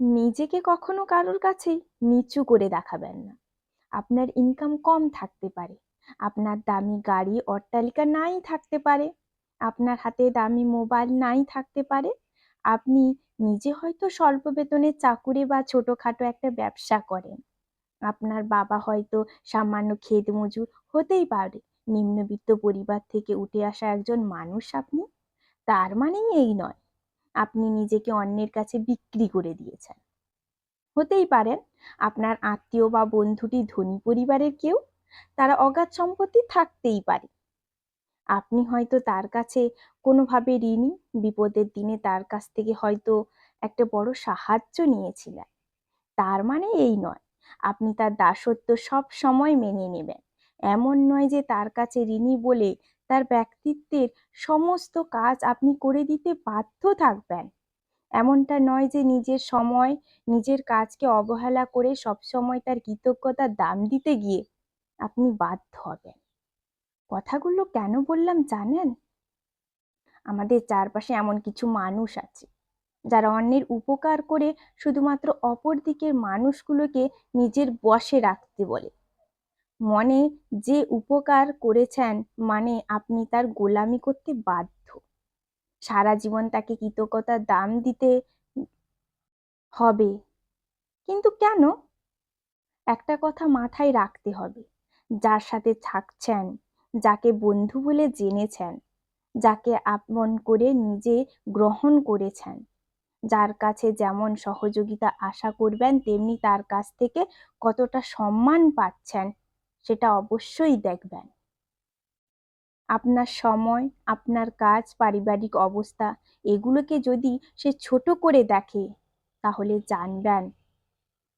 নিজেকে কখনো কারোর কাছেই নিচু করে দেখাবেন না। আপনার ইনকাম কম থাকতে পারে, আপনার দামি গাড়ি অট্টালিকা নাই থাকতে পারে, আপনার হাতে দামি মোবাইল নাই থাকতে পারে, আপনি নিজে হয়তো স্বল্প বেতনের চাকুরি বা ছোটখাটো একটা ব্যবসা করেন, আপনার বাবা হয়তো সামান্য ক্ষেত মজুর, হতেই পারে নিম্নবিত্ত পরিবার থেকে উঠে আসা একজন মানুষ আপনি। তার মানেই এই নয় আপনি নিজেকে অন্যের কাছে বিক্রি করে দিয়েছেন। হতেই পারেন আপনার আত্মীয় বা বন্ধুটি ধনী পরিবারের কেউ, তারা অগাধ সম্পত্তি থাকতেই পারে, আপনি হয়তো তার কাছে কোনোভাবে ঋণী, বিপদের দিনে তার কাছ থেকে হয়তো একটা বড় সাহায্য নিয়েছিলেন। তার মানে এই নয় আপনি তার দাসত্ব সব সময় মেনে নেবেন। এমন নয় যে তার কাছে ঋণী বলে তার ব্যক্তিত্বের সমস্ত কাজ আপনি করে দিতে বাধ্য থাকবেন। এমনটা নয় যে নিজের সময়, নিজের কাজকে অবহেলা করে সবসময় তার কৃতজ্ঞতার দাম দিতে গিয়ে আপনি বাধ্য হবেন। কথাগুলো কেন বললাম জানেন? আমাদের চারপাশে এমন কিছু মানুষ আছে যারা অন্যের উপকার করে শুধুমাত্র অপর দিকের মানুষগুলোকে নিজের বশে রাখতে বলে। মনে যে উপকার করেছেন মানে আপনি তার গোলামি করতে বাধ্য। সারা জীবন তাকে কৃতজ্ঞতার দাম দিতে হবে। কিন্তু কেন? একটা কথা মাথায় রাখতে হবে, যার সাথে থাকছেন, যাকে বন্ধু বলে জেনেছেন, যাকে আপন করে নিজে গ্রহণ করেছেন, যার কাছে যেমন সহযোগিতা আশা করবেন তেমনি তার কাছ থেকে কতটা সম্মান পাচ্ছেন সেটা অবশ্যই দেখবেন। আপনার সময়, আপনার কাজ, পারিবারিক অবস্থা এগুলোকে যদি সে ছোট করে দেখে তাহলে জানবেন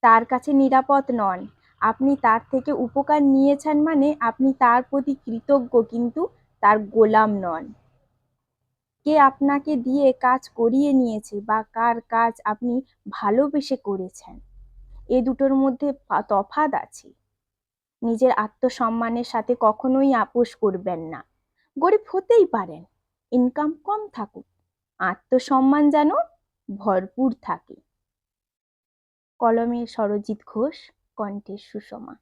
তার কাছে নিরাপদ নন। আপনি তার থেকে উপকার নিয়েছেন মানে আপনি তার প্রতি কৃতজ্ঞ, কিন্তু তার গোলাম নন। কে আপনাকে দিয়ে কাজ করিয়ে নিয়েছে বা কার কাজ আপনি ভালোবেসে করেছেন, এ দুটোর মধ্যে তফাৎ আছে। নিজের আত্মসম্মানের সাথে কখনোই আপোস করবেন না। গরিব হতেই পারেন, ইনকাম কম থাকুক, আত্মসম্মান যেন ভরপুর থাকে। কলমে সরজিৎ ঘোষ, কণ্ঠে সুষমা।